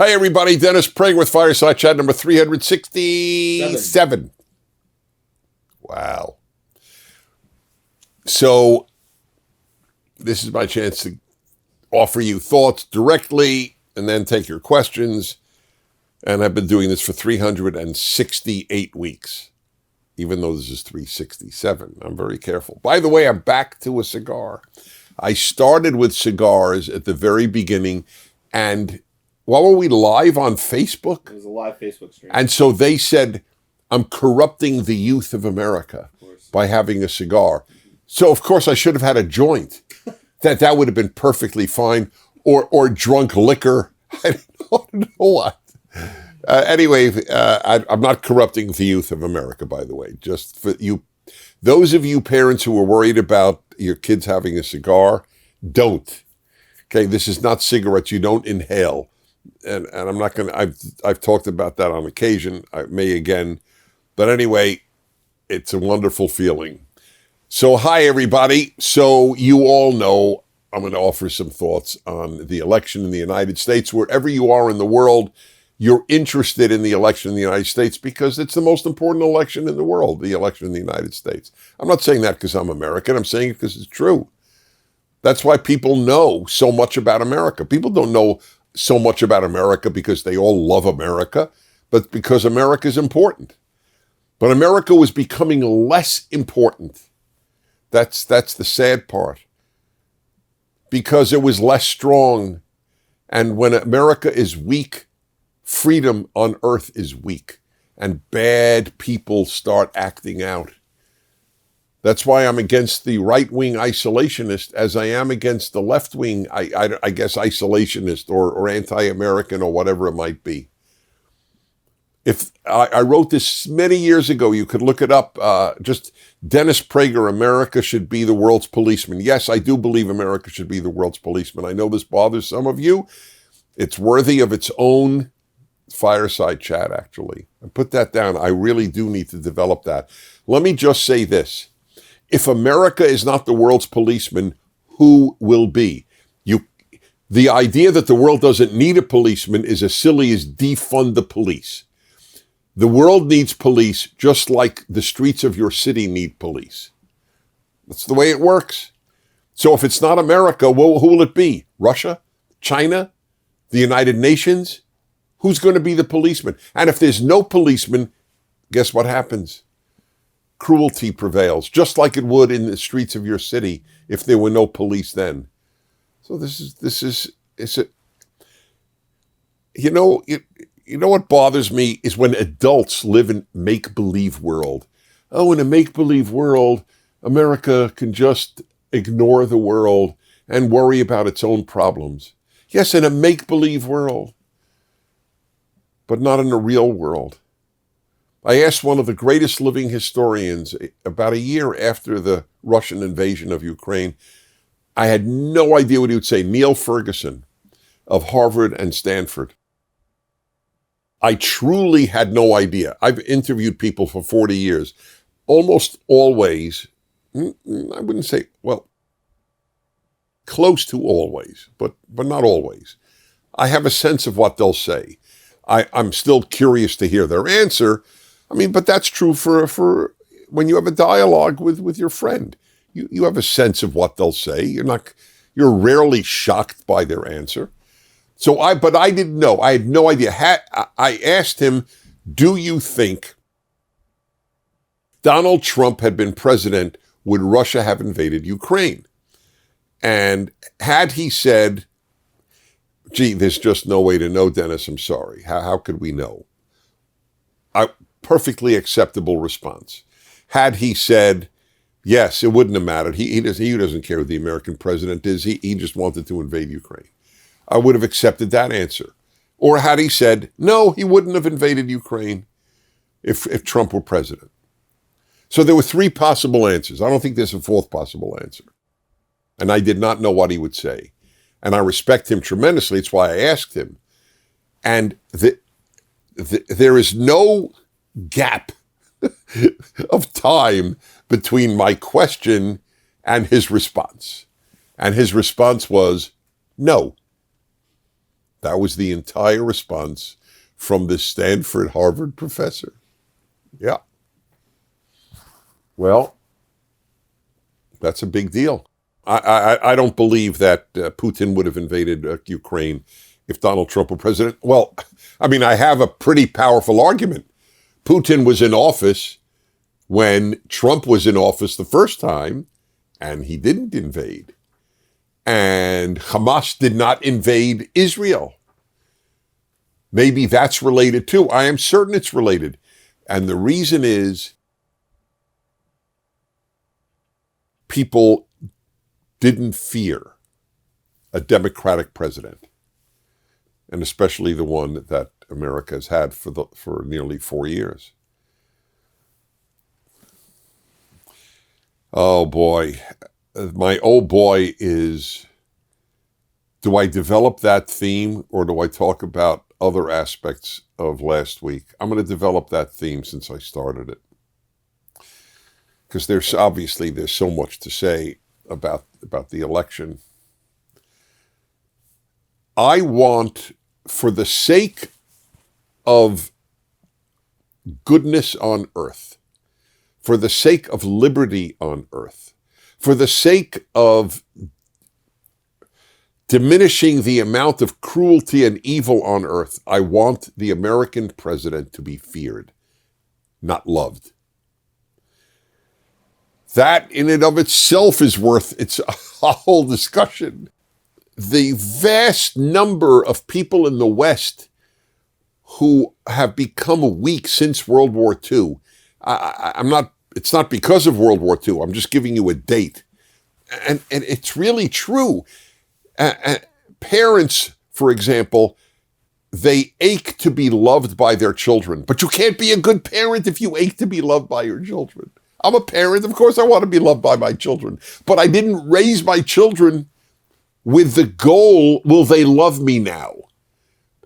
Hi, everybody. Dennis Prager with Fireside Chat number 367. Wow. So this is my chance to offer you thoughts directly and then take your questions. And I've been doing this for 368 weeks, even though this is 367. I'm very careful. By the way, I'm back to a cigar. I started with cigars at the very beginning, and what were we, live on Facebook? It was a live Facebook stream. And so they said, I'm corrupting the youth of America by having a cigar. So, of course, I should have had a joint. That would have been perfectly fine. Or drunk liquor. I don't know what. Anyway, I'm not corrupting the youth of America, by the way. Just for you, those of you parents who are worried about your kids having a cigar, don't. Okay, this is not cigarettes. You don't inhale. And I'm not going to, I've talked about that on occasion. I may again. But anyway, it's a wonderful feeling. So hi, everybody. So you all know I'm going to offer some thoughts on the election in the United States. Wherever you are in the world, you're interested in the election in the United States because it's the most important election in the world, the election in the United States. I'm not saying that because I'm American. I'm saying it because it's true. That's why people know so much about America. People don't know so much about America because they all love America, but because America is important. But America was becoming less important. That's the sad part. Because it was less strong. And when America is weak, freedom on earth is weak. And bad people start acting out. That's why I'm against the right-wing isolationist as I am against the left-wing, I guess, isolationist or anti-American or whatever it might be. If I wrote this many years ago, you could look it up, just Dennis Prager, America should be the world's policeman. Yes, I do believe America should be the world's policeman. I know this bothers some of you. It's worthy of its own fireside chat, actually. And put that down. I really do need to develop that. Let me just say this. If America is not the world's policeman, who will be? The idea that the world doesn't need a policeman is as silly as defund the police. The world needs police just like the streets of your city need police. That's the way it works. So if it's not America, who will it be? Russia? China? The United Nations? Who's going to be the policeman? And if there's no policeman, guess what happens? Cruelty prevails, just like it would in the streets of your city if there were no police then. So you know what bothers me is when adults live in make-believe world. Oh, in a make-believe world, America can just ignore the world and worry about its own problems. Yes, in a make-believe world, but not in the real world. I asked one of the greatest living historians about a year after the Russian invasion of Ukraine. I had no idea what he would say. Neil Ferguson of Harvard and Stanford. I truly had no idea. I've interviewed people for 40 years. Almost always, I wouldn't say, well, close to always, but not always. I have a sense of what they'll say. I'm still curious to hear their answer. I mean, but that's true for when you have a dialogue with your friend. You have a sense of what they'll say. You're rarely shocked by their answer. But I didn't know. I had no idea. I asked him, do you think Donald Trump had been president, would Russia have invaded Ukraine? And had he said, gee, there's just no way to know, Dennis, I'm sorry. How could we know? Perfectly acceptable response. Had he said, yes, it wouldn't have mattered. He doesn't care who the American president is. He just wanted to invade Ukraine. I would have accepted that answer. Or had he said, no, he wouldn't have invaded Ukraine if Trump were president. So there were three possible answers. I don't think there's a fourth possible answer. And I did not know what he would say. And I respect him tremendously. It's why I asked him. And there is no gap of time between my question and his response. And his response was, no. That was the entire response from this Stanford Harvard professor. Yeah. Well, that's a big deal. I don't believe that Putin would have invaded Ukraine if Donald Trump were president. Well, I mean, I have a pretty powerful argument. Putin was in office when Trump was in office the first time, and he didn't invade. And Hamas did not invade Israel. Maybe that's related too. I am certain it's related. And the reason is people didn't fear a Democratic president, and especially the one that America has had for nearly 4 years. Oh boy, my oh boy is, do I develop that theme or do I talk about other aspects of last week? I'm going to develop that theme since I started it, because there's so much to say about the election. I want, for the sake of goodness on earth, for the sake of liberty on earth, for the sake of diminishing the amount of cruelty and evil on earth, I want the American president to be feared, not loved. That in and of itself is worth its a whole discussion. The vast number of people in the West who have become weak since World War II, it's not because of World War II, I'm just giving you a date. And it's really true. Parents, for example, they ache to be loved by their children, but you can't be a good parent if you ache to be loved by your children. I'm a parent, of course I want to be loved by my children, but I didn't raise my children with the goal, will they love me now?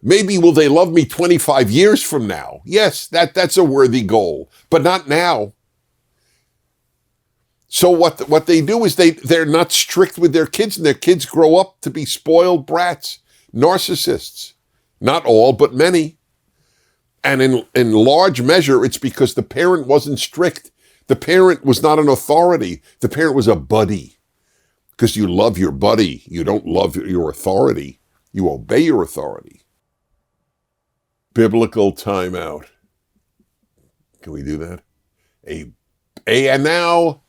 Maybe will they love me 25 years from now? Yes, that's a worthy goal, but not now. So what they do is they're not strict with their kids, and their kids grow up to be spoiled brats, narcissists. Not all, but many. And in large measure, it's because the parent wasn't strict. The parent was not an authority. The parent was a buddy. Because you love your buddy. You don't love your authority. You obey your authority. Biblical timeout. Can we do that? And now,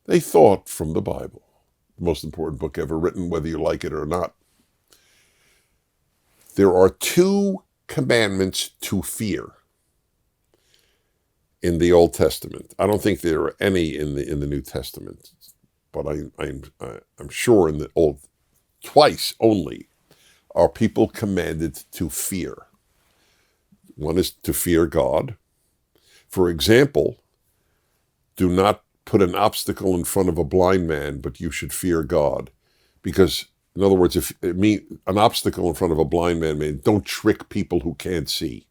a thought from the Bible. The most important book ever written, whether you like it or not. There are 2 commandments to fear in the Old Testament. I don't think there are any in the New Testament, but I'm sure in the Old, twice only are people commanded to fear. One is to fear God. For example, do not put an obstacle in front of a blind man, but you should fear God. Because, in other words, if it means an obstacle in front of a blind man means don't trick people who can't see.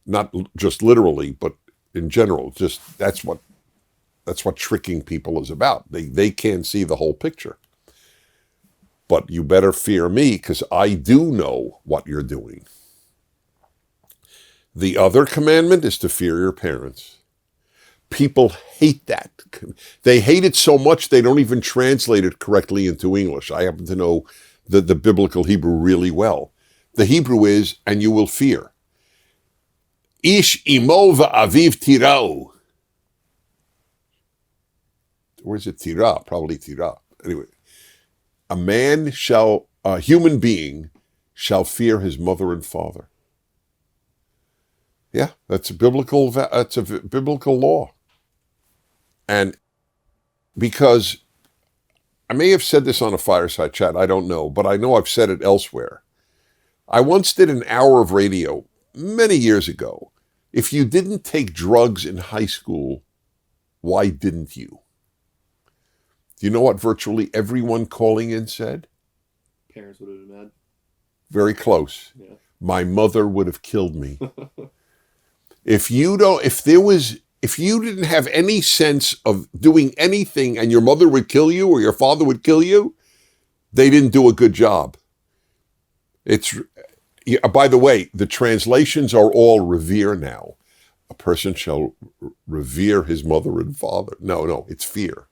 Not just literally, but in general. Just that's what tricking people is about. They can't see the whole picture. But you better fear me, because I do know what you're doing. The other commandment is to fear your parents. People hate that. They hate it so much they don't even translate it correctly into English. I happen to know the biblical Hebrew really well. The Hebrew is, and you will fear. Ish imo va'aviv tirau. Or is it tira? Probably tira. Anyway, a human being shall fear his mother and father. Yeah, that's a biblical law. And because I may have said this on a Fireside chat, I don't know, but I know I've said it elsewhere. I once did an hour of radio many years ago. If you didn't take drugs in high school, why didn't you? Do you know what virtually everyone calling in said? Parents would have been mad. Very close. Yeah. My mother would have killed me. If you didn't have any sense of doing anything and your mother would kill you or your father would kill you, they didn't do a good job. It's, yeah, by the way, the translations are all revere now. A person shall revere his mother and father. No, it's fear.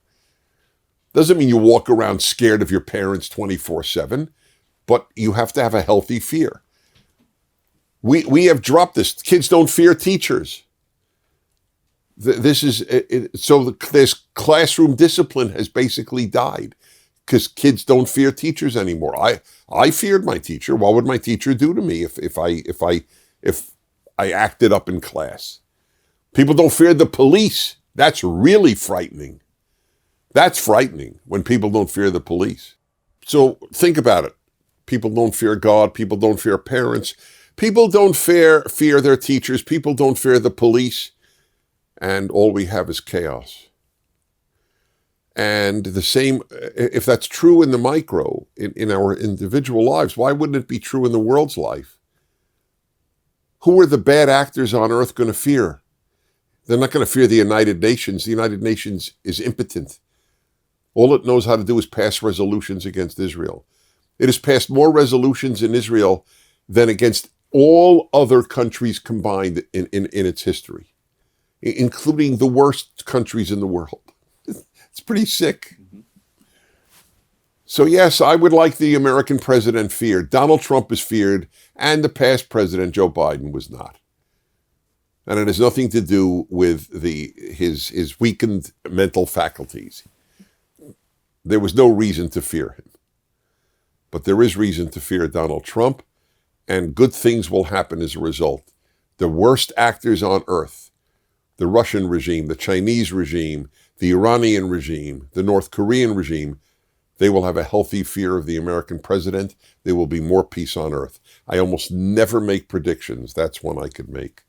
Doesn't mean you walk around scared of your parents 24/7, but you have to have a healthy fear. We have dropped this. Kids don't fear teachers. This is so this classroom discipline has basically died because kids don't fear teachers anymore. I feared my teacher. What would my teacher do to me if I acted up in class? People don't fear the police. That's really frightening. That's frightening when people don't fear the police. So think about it. People don't fear God. People don't fear parents. People don't fear their teachers. People don't fear the police. And all we have is chaos. And the same, if that's true in the micro, in our individual lives, why wouldn't it be true in the world's life? Who are the bad actors on earth going to fear? They're not going to fear the United Nations. The United Nations is impotent. All it knows how to do is pass resolutions against Israel. It has passed more resolutions in Israel than against all other countries combined in its history, including the worst countries in the world. It's pretty sick. So yes, I would like the American president feared. Donald Trump is feared, and the past president, Joe Biden, was not. And it has nothing to do with his weakened mental faculties. There was no reason to fear him. But there is reason to fear Donald Trump, and good things will happen as a result. The worst actors on earth, the Russian regime, the Chinese regime, the Iranian regime, the North Korean regime, they will have a healthy fear of the American president. There will be more peace on earth. I almost never make predictions. That's one I could make.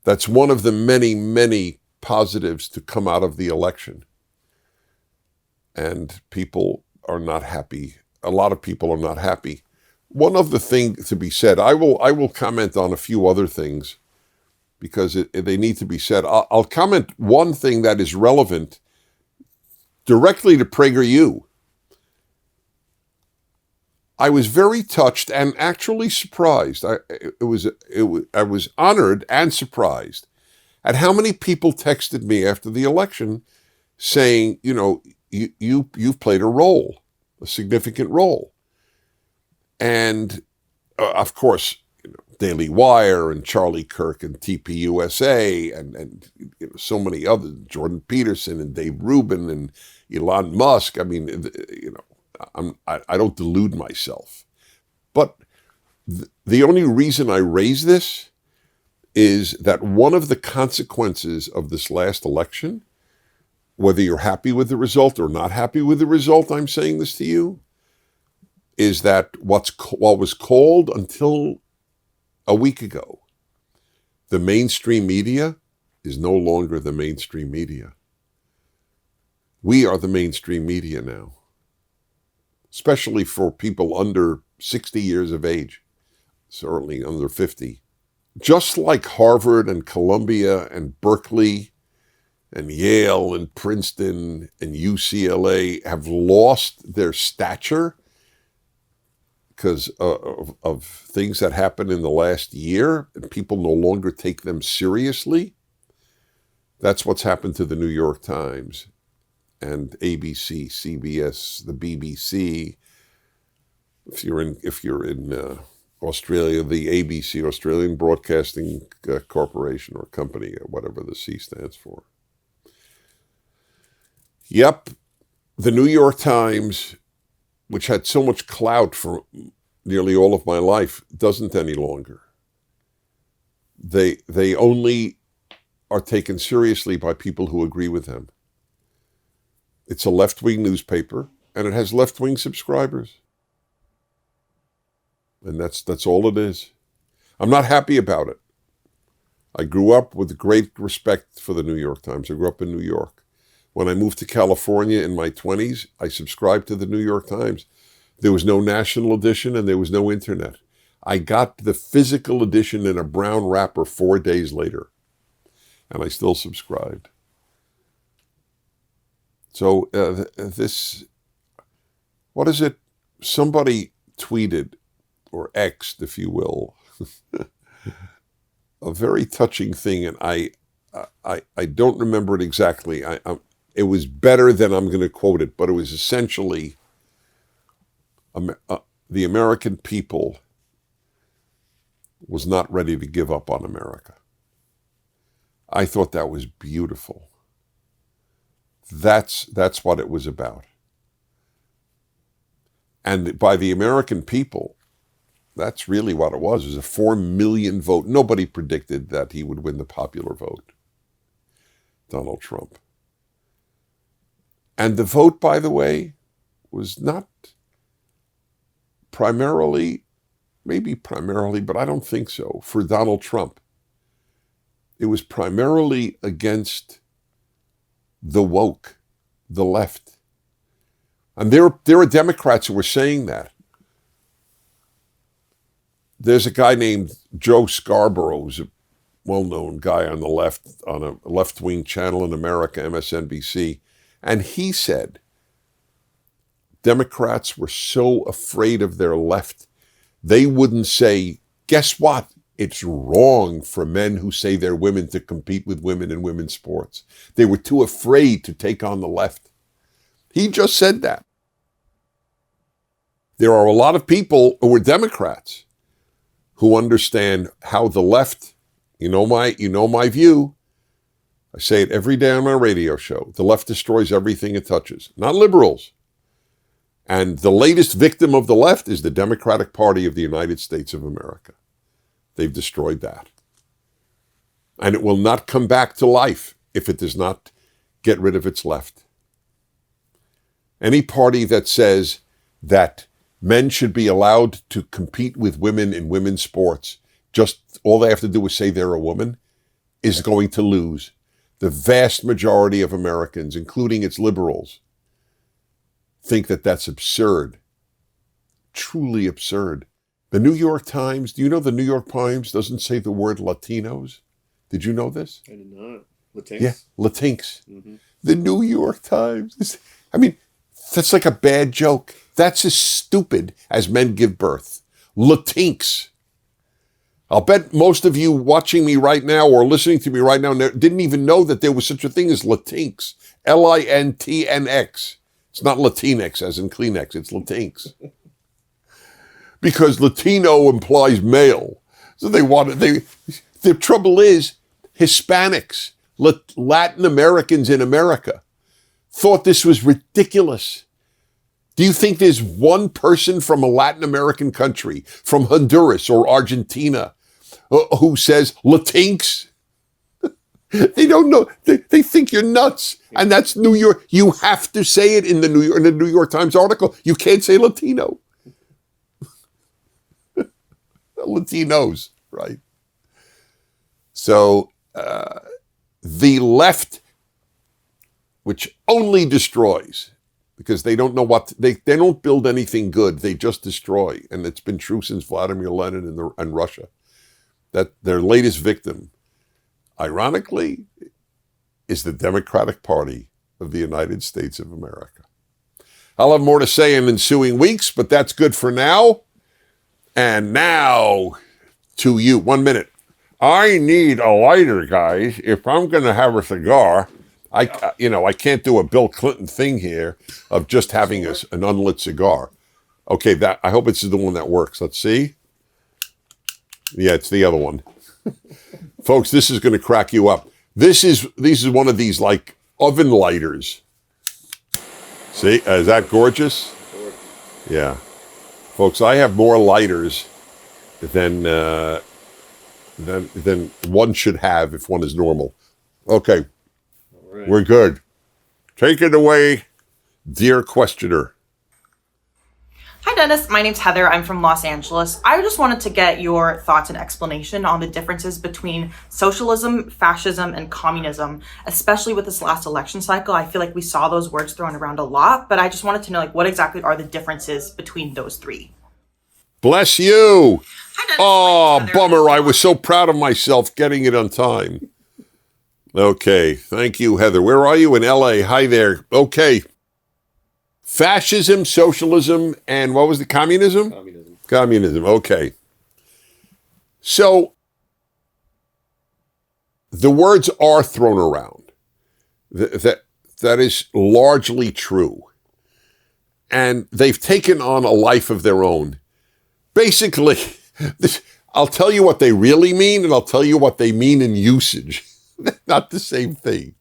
That's one of the many, many positives to come out of the election. And people are not happy. A lot of people are not happy. One other thing to be said, I will comment on a few other things because they need to be said. I'll comment one thing that is relevant directly to PragerU. I was very touched and actually surprised. I was honored and surprised at how many people texted me after the election saying, you know, you've played a role, a significant role. And of course, Daily Wire and Charlie Kirk and TPUSA and so many others, Jordan Peterson and Dave Rubin and Elon Musk. I mean, I don't delude myself. But the only reason I raise this is that one of the consequences of this last election, whether you're happy with the result or not happy with the result, I'm saying this to you, is that what was called until a week ago the mainstream media is no longer the mainstream media. We are the mainstream media now, especially for people under 60 years of age, certainly under 50. Just like Harvard and Columbia and Berkeley and Yale and Princeton and UCLA have lost their stature because of things that happened in the last year, and people no longer take them seriously. That's what's happened to the New York Times and ABC, CBS, the BBC. If you're in Australia, the ABC, Australian Broadcasting Corporation or Company, or whatever the C stands for. Yep, the New York Times, which had so much clout for nearly all of my life, doesn't any longer. They only are taken seriously by people who agree with them. It's a left-wing newspaper, and it has left-wing subscribers. And that's all it is. I'm not happy about it. I grew up with great respect for the New York Times. I grew up in New York. When I moved to California in my 20s, I subscribed to the New York Times. There was no national edition and there was no internet. I got the physical edition in a brown wrapper 4 days later, and I still subscribed. So what is it? Somebody tweeted or X'd, if you will, a very touching thing, and I don't remember it exactly. It was better than I'm going to quote it, but it was essentially the American people was not ready to give up on America. I thought that was beautiful. That's what it was about. And by the American people, that's really what it was. It was a 4 million vote. Nobody predicted that he would win the popular vote, Donald Trump. And the vote, by the way, was not primarily, maybe primarily, but I don't think so, for Donald Trump. It was primarily against the woke, the left. And there are Democrats who were saying that. There's a guy named Joe Scarborough, who's a well-known guy on the left, on a left-wing channel in America, MSNBC, and he said Democrats were so afraid of their left, they wouldn't say, guess what? It's wrong for men who say they're women to compete with women in women's sports. They were too afraid to take on the left. He just said that. There are a lot of people who are Democrats who understand how the left, you know my view. I say it every day on my radio show. The left destroys everything it touches, not liberals. And the latest victim of the left is the Democratic Party of the United States of America. They've destroyed that. And it will not come back to life if it does not get rid of its left. Any party that says that men should be allowed to compete with women in women's sports, just all they have to do is say they're a woman, is going to lose. The vast majority of Americans, including its liberals, think that that's absurd. Truly absurd. The New York Times, do you know the New York Times doesn't say the word Latinos? Did you know this? I did not. Latinx? Yeah, Latinx. Mm-hmm. The New York Times. That's like a bad joke. That's as stupid as men give birth. Latinx. I'll bet most of you watching me right now or listening to me right now didn't even know that there was such a thing as Latinx. Lintnx. It's not Latinx as in Kleenex. It's Latinx. Because Latino implies male. So the trouble is Hispanics, Latin Americans in America thought this was ridiculous. Do you think there's one person from a Latin American country, from Honduras or Argentina, who says Latinx? They don't know. They think you're nuts. And that's New York. You have to say it in the New York Times article. You can't say Latino. Latinos, right? So the left, which only destroys, because they don't know they don't build anything good, they just destroy. And it's been true since Vladimir Lenin and Russia. That their latest victim, ironically, is the Democratic Party of the United States of America. I'll have more to say in ensuing weeks, but that's good for now. And now to you. 1 minute. I need a lighter, guys. If I'm going to have a cigar, I can't do a Bill Clinton thing here of just having an unlit cigar. Okay, I hope it's the one that works. Let's see. Yeah, it's the other one. Folks, this is going to crack you up. This is one of these like oven lighters. See, is that gorgeous? Yeah. Folks, I have more lighters than one should have if one is normal. Okay, right. We're good. Take it away, dear questioner. Hi, Dennis. My name's Heather. I'm from Los Angeles. I just wanted to get your thoughts and explanation on the differences between socialism, fascism, and communism, especially with this last election cycle. I feel like we saw those words thrown around a lot, but I just wanted to know, what exactly are the differences between those three? Bless you. Hi, Dennis. Oh, bummer. I was so proud of myself getting it on time. Okay. Thank you, Heather. Where are you? In LA. Hi there. Okay. Fascism, socialism, and what was the communism? Communism. Okay. So the words are thrown around. That is largely true. And they've taken on a life of their own. Basically, I'll tell you what they really mean, and I'll tell you what they mean in usage. Not the same thing.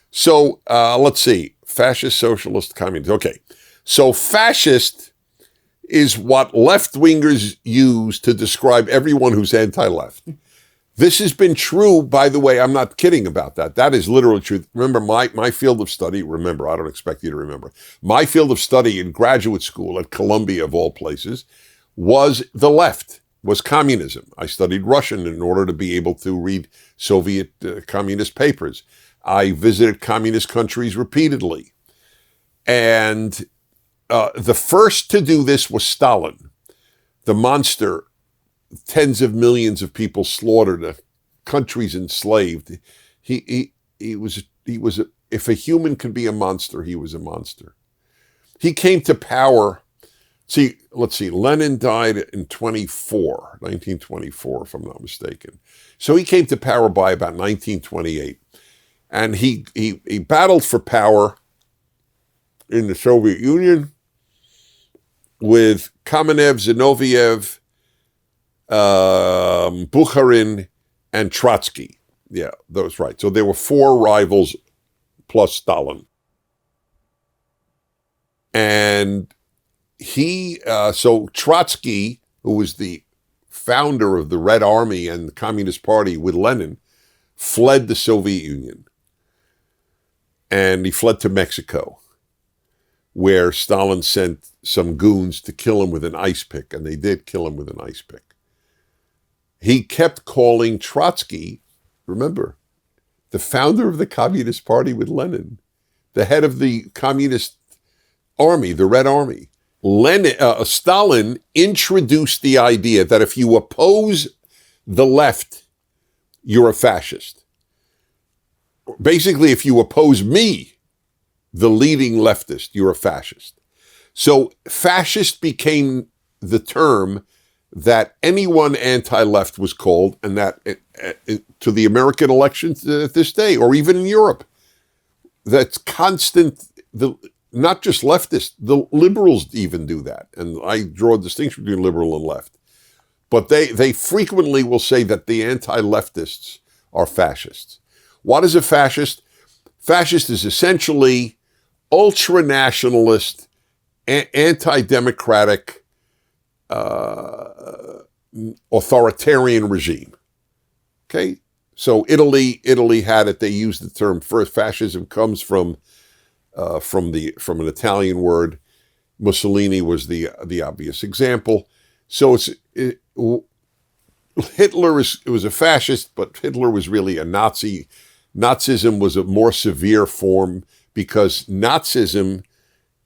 So let's see. Fascist, socialist, communist. Okay. So fascist is what left-wingers use to describe everyone who's anti-left. This has been true, by the way. I'm not kidding about that. That is literally true. Remember, my field of study, remember, I don't expect you to remember. My field of study in graduate school at Columbia, of all places, was the left, was communism. I studied Russian in order to be able to read Soviet communist papers. I visited communist countries repeatedly. And the first to do this was Stalin, the monster. Tens of millions of people slaughtered, countries enslaved. He was if a human could be a monster, he was a monster. He came to power. Let's see, Lenin died in 1924, if I'm not mistaken. So he came to power by about 1928. And he battled for power in the Soviet Union with Kamenev, Zinoviev, Bukharin, and Trotsky. Yeah, that was right. So there were four rivals plus Stalin. And so Trotsky, who was the founder of the Red Army and the Communist Party with Lenin, fled the Soviet Union. And he fled to Mexico, where Stalin sent some goons to kill him with an ice pick, and they did kill him with an ice pick. He kept calling Trotsky, remember, the founder of the Communist Party with Lenin, the head of the Communist Army, the Red Army. Stalin introduced the idea that if you oppose the left, you're a fascist. Basically, if you oppose me, the leading leftist, you're a fascist. So fascist became the term that anyone anti-left was called, and that to the American elections at this day, or even in Europe, that's constant. Not just leftists, the liberals even do that. And I draw a distinction between liberal and left. But they frequently will say that the anti-leftists are fascists. What is a fascist? Fascist is essentially ultra-nationalist, anti-democratic, authoritarian regime. Okay? So Italy had it. They used the term first. Fascism comes from an Italian word. Mussolini was the obvious example. So Hitler was a fascist, but Hitler was really a Nazi. Nazism was a more severe form because Nazism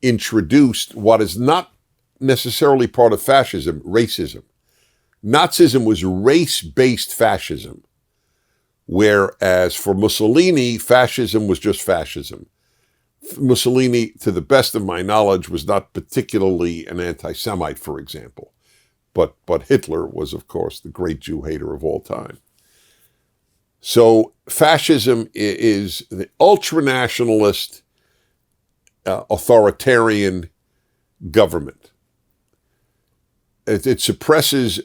introduced what is not necessarily part of fascism, racism. Nazism was race-based fascism, whereas for Mussolini, fascism was just fascism. Mussolini, to the best of my knowledge, was not particularly an anti-Semite, for example. But Hitler was, of course, the great Jew hater of all time. So fascism is the ultranationalist, authoritarian government. It suppresses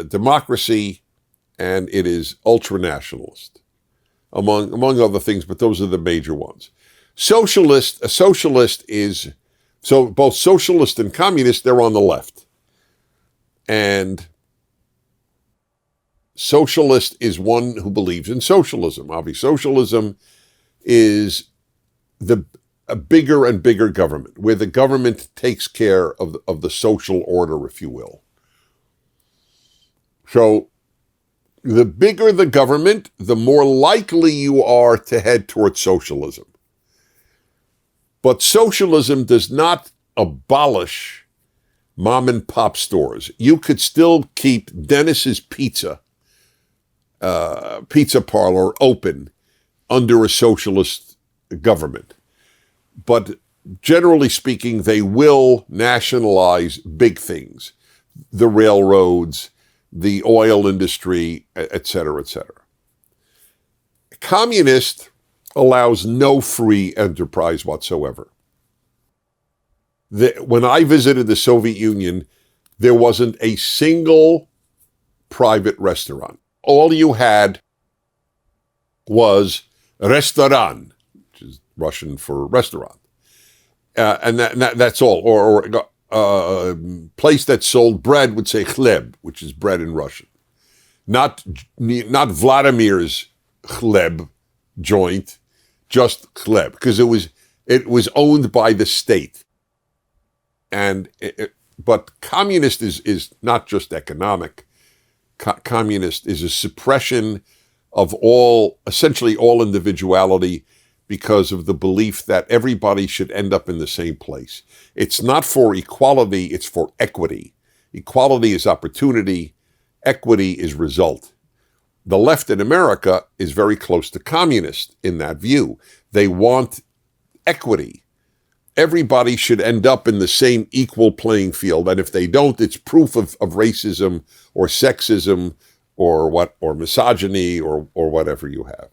democracy, and it is ultranationalist, among other things, but those are the major ones. A socialist is, so both socialist and communist, they're on the left. And socialist is one who believes in socialism. Obviously, socialism is a bigger and bigger government, where the government takes care of the social order, if you will. So the bigger the government, the more likely you are to head towards socialism. But socialism does not abolish mom and pop stores. You could still keep Dennis's pizza parlor open under a socialist government. But generally speaking, they will nationalize big things. the railroads, the oil industry, et cetera, et cetera. Communist allows no free enterprise whatsoever. When I visited the Soviet Union, there wasn't a single private restaurant. All you had was restaurant, which is Russian for restaurant. And that's all. Or a place that sold bread would say chleb, which is bread in Russian. Not Vladimir's chleb joint, just chleb, because it was owned by the state. But communist is not just economic. Communist is a suppression of essentially all individuality, because of the belief that everybody should end up in the same place. It's not for equality, it's for equity. Equality is opportunity, equity is result. The left in America is very close to communist in that view. They want equity. Everybody should end up in the same equal playing field, and if they don't, it's proof of racism or sexism or misogyny or whatever you have.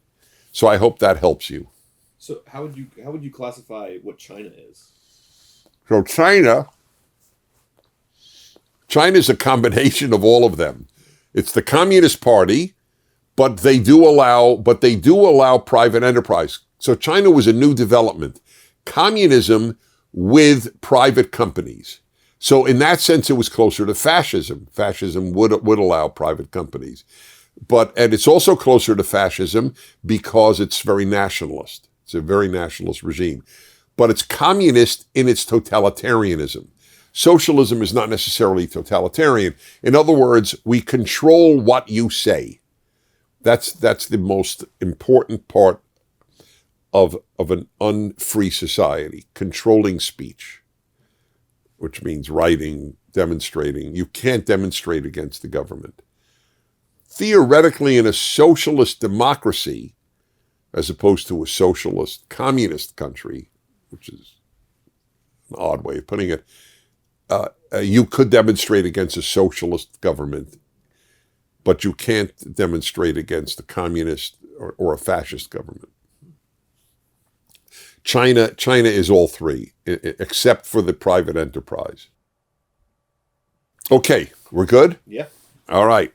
So I hope that helps you. So how would you classify what China is? So China is a combination of all of them. It's the Communist Party, but they do allow private enterprise. So China was a new development. Communism with private companies. So in that sense, it was closer to fascism. Fascism would allow private companies. And it's also closer to fascism because it's very nationalist. It's a very nationalist regime. But it's communist in its totalitarianism. Socialism is not necessarily totalitarian. In other words, we control what you say. That's the most important part of an unfree society, controlling speech, which means writing, demonstrating. You can't demonstrate against the government. Theoretically, in a socialist democracy, as opposed to a socialist communist country, which is an odd way of putting it, you could demonstrate against a socialist government, but you can't demonstrate against a communist or a fascist government. China is all three, except for the private enterprise. Okay, we're good? Yeah. All right.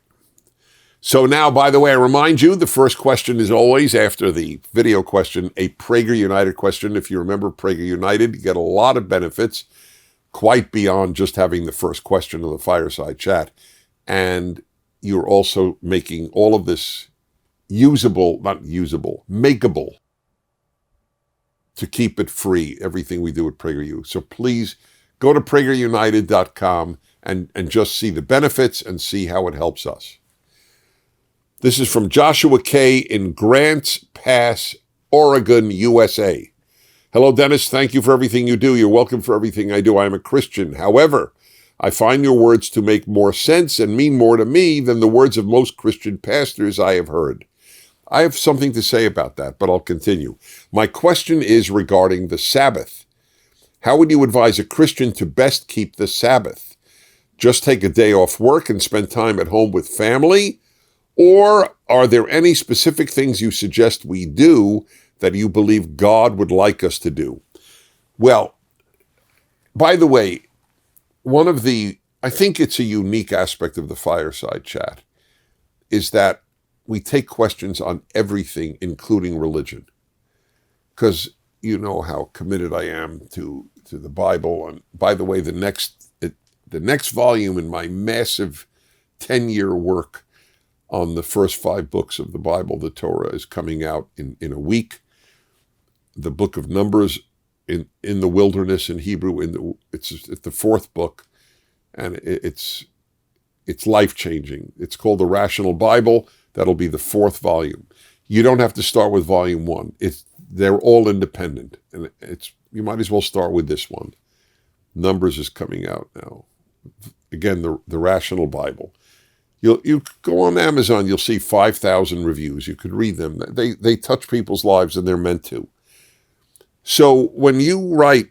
So now, by the way, I remind you, the first question is always, after the video question, a Prager United question. If you remember Prager United, you get a lot of benefits, quite beyond just having the first question of the Fireside chat. And you're also making all of this makeable, to keep it free, everything we do at PragerU. So please go to PragerUnited.com and just see the benefits and see how it helps us. This is from Joshua K. in Grants Pass, Oregon, USA. Hello, Dennis. Thank you for everything you do. You're welcome for everything I do. I am a Christian. However, I find your words to make more sense and mean more to me than the words of most Christian pastors I have heard. I have something to say about that, but I'll continue. My question is regarding the Sabbath. How would you advise a Christian to best keep the Sabbath? Just take a day off work and spend time at home with family? Or are there any specific things you suggest we do that you believe God would like us to do? Well, by the way, I think it's a unique aspect of the Fireside chat, is that we take questions on everything, including religion. Because you know how committed I am to the Bible. And by the way, the next volume in my massive 10-year work on the first 5 books of the Bible, the Torah, is coming out in a week. The book of Numbers in the wilderness in Hebrew, it's the 4th book, and it's life-changing. It's called the Rational Bible. That'll be the 4th volume. You don't have to start with volume 1. They're all independent, and you might as well start with this one. Numbers is coming out now. Again, the Rational Bible. You go on Amazon, you'll see 5,000 reviews. You could read them. They touch people's lives, and they're meant to. So when you write,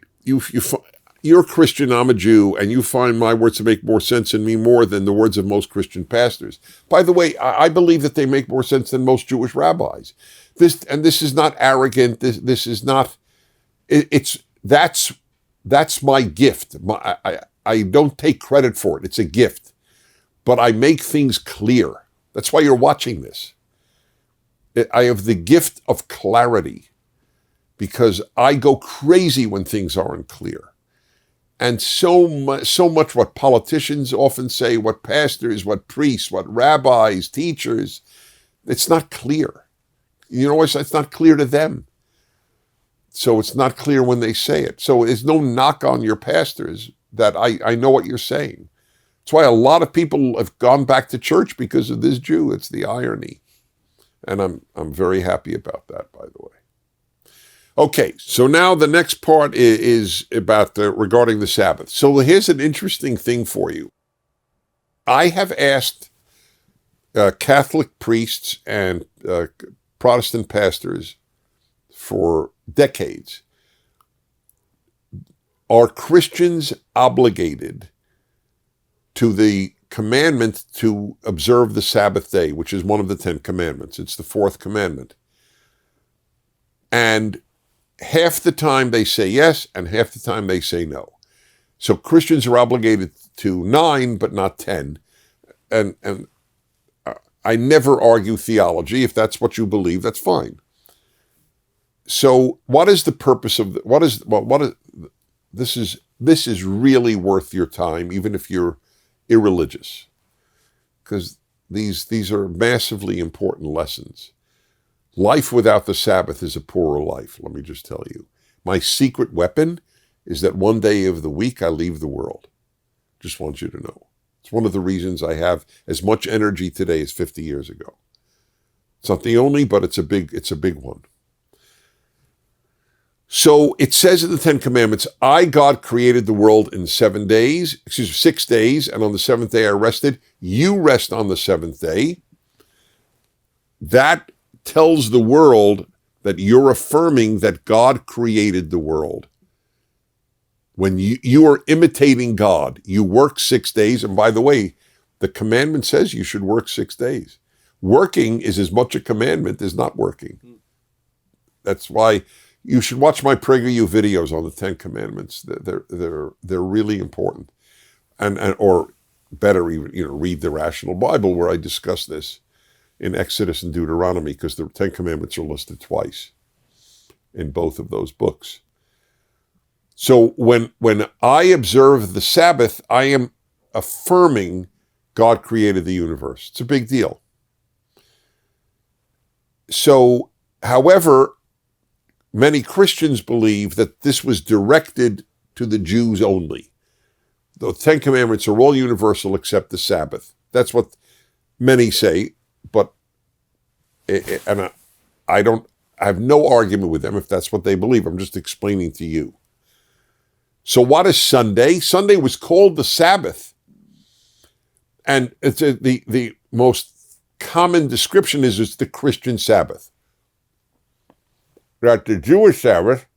you're a Christian, I'm a Jew, and you find my words to make more sense in me more than the words of most Christian pastors. By the way, I believe that they make more sense than most Jewish rabbis. This is not arrogant. This is not. That's my gift. I don't take credit for it. It's a gift, but I make things clear. That's why you're watching this. I have the gift of clarity because I go crazy when things aren't clear. And so much what politicians often say, what pastors, what priests, what rabbis, teachers, it's not clear. You know what? It's not clear to them. So it's not clear when they say it. So there's no knock on your pastors that I know what you're saying. That's why a lot of people have gone back to church because of this Jew. It's the irony. And I'm very happy about that, by the way. Okay, so now the next part is about regarding the Sabbath. So here's an interesting thing for you. I have asked Catholic priests and Protestant pastors for decades, are Christians obligated to the commandment to observe the Sabbath day, which is one of the 10 commandments? It's the 4th commandment. And half the time they say yes, and half the time they say no. So Christians are obligated to 9, but not 10. And I never argue theology. If that's what you believe, that's fine. So what is the purpose of this is really worth your time, even if you're irreligious, because these are massively important lessons. Life without the Sabbath is a poorer life, let me just tell you. My secret weapon is that one day of the week I leave the world. Just want you to know. It's one of the reasons I have as much energy today as 50 years ago. It's not the only, but it's a big one. So it says in the 10 Commandments, I, God, created the world in 6 days, and on the 7th day I rested. You rest on the 7th day. That tells the world that you're affirming that God created the world. When you are imitating God, you work 6 days. And by the way, the commandment says you should work 6 days. Working is as much a commandment as not working. That's why you should watch my PragerU videos on the 10 Commandments. They're really important, or better even read the Rational Bible where I discuss this in Exodus and Deuteronomy, because the 10 Commandments are listed twice in both of those books. So when I observe the Sabbath, I am affirming God created the universe. It's a big deal. So, however, many Christians believe that this was directed to the Jews only. The 10 Commandments are all universal except the Sabbath. That's what many say, but I have no argument with them if that's what they believe. I'm just explaining to you. So what is Sunday? Sunday was called the Sabbath. And it's the most common description is it's the Christian Sabbath. That the Jewish Sabbath,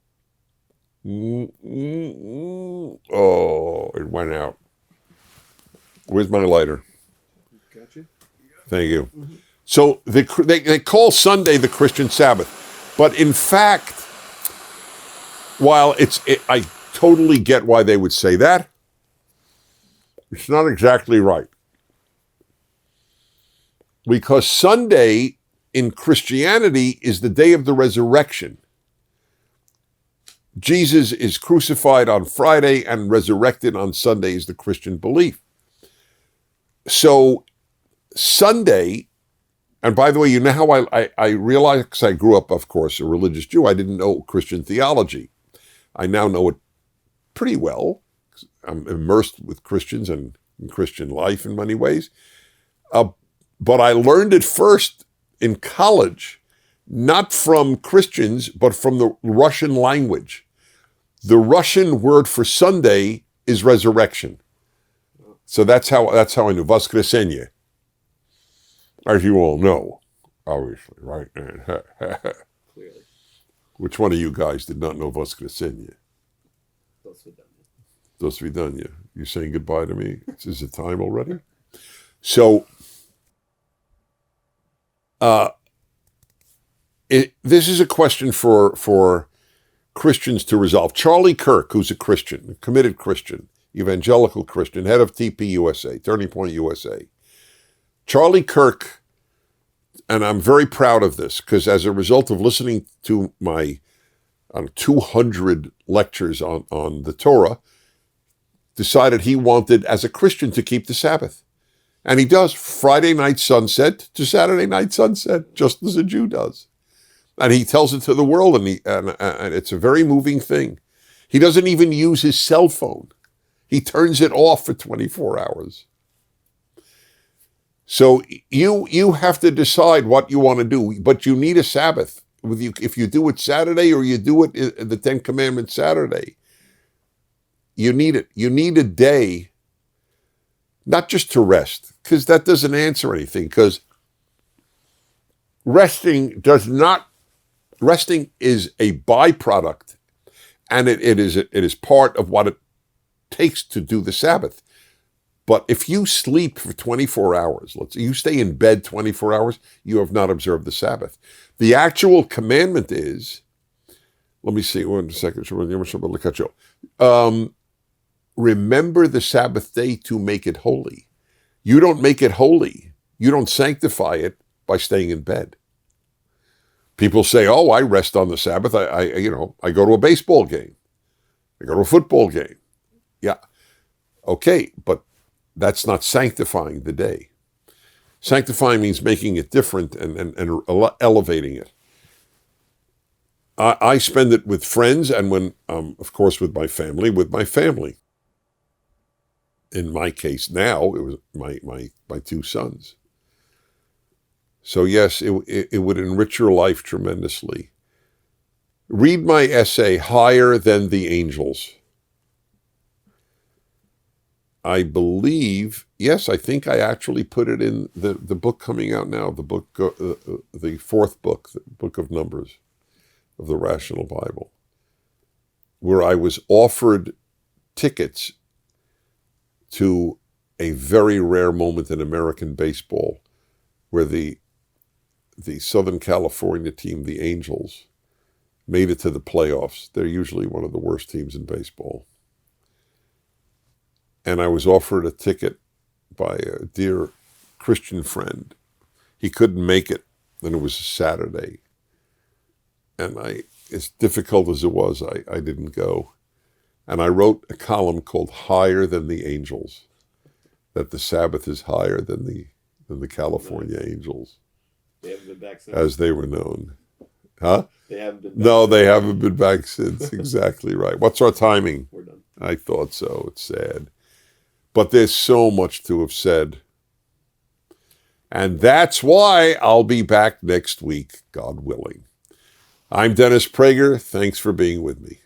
oh, it went out. Where's my lighter? Gotcha. Thank you. Mm-hmm. So they call Sunday the Christian Sabbath. But in fact, while I totally get why they would say that, it's not exactly right. Because Sunday in Christianity is the day of the resurrection. Jesus is crucified on Friday and resurrected on Sunday is the Christian belief. So Sunday, and by the way, you know how I realized, because I grew up, of course, a religious Jew, I didn't know Christian theology. I now know it pretty well. I'm immersed with Christians and in Christian life in many ways. But I learned it first in college, not from Christians, but from the Russian language. The Russian word for Sunday is resurrection. So that's how I knew. Воскресенье. As you all know, obviously, right? Which one of you guys did not know Воскресенье? Do svidaniya. You're saying goodbye to me? Is it time already? So, this is a question for Christians to resolve. Charlie Kirk, who's a Christian, a committed Christian, evangelical Christian, head of TP USA, Turning Point USA. Charlie Kirk, and I'm very proud of this, because as a result of listening to my 200 lectures on the Torah, decided he wanted, as a Christian, to keep the Sabbath. And he does, Friday night sunset to Saturday night sunset, just as a Jew does. And he tells it to the world, and it's a very moving thing. He doesn't even use his cell phone. He turns it off for 24 hours. So you have to decide what you want to do, but you need a Sabbath. If you do it Saturday or you do it the Ten Commandments Saturday, you need it. You need a day, not just to rest, because that doesn't answer anything, because resting is a byproduct, and it is part of what it takes to do the Sabbath. But if you sleep for 24 hours, you stay in bed 24 hours, you have not observed the Sabbath. The actual commandment is, let me see, 1 second. Remember the Sabbath day to make it holy. You don't make it holy. You don't sanctify it by staying in bed. People say, oh, I rest on the Sabbath. I go to a baseball game. I go to a football game. Yeah. Okay, but that's not sanctifying the day. Sanctifying means making it different and elevating it. I spend it with friends, and when, of course, with my family. In my case now, it was my two sons. So yes, it would enrich your life tremendously. Read my essay, Higher Than the Angels. I believe, yes, I think I actually put it in the book coming out now, the book, the fourth book, the Book of Numbers of the Rational Bible, where I was offered tickets to a very rare moment in American baseball, where the Southern California team, the Angels, made it to the playoffs. They're usually one of the worst teams in baseball. And I was offered a ticket by a dear Christian friend. He couldn't make it, and it was a Saturday. And as difficult as it was, I didn't go. And I wrote a column called Higher Than the Angels, that the Sabbath is higher than the California Angels. They haven't been back since. As they were known. Huh? They haven't been back. No, they haven't been back since. Exactly right. What's our timing? We're done. I thought so. It's sad. But there's so much to have said. And that's why I'll be back next week, God willing. I'm Dennis Prager. Thanks for being with me.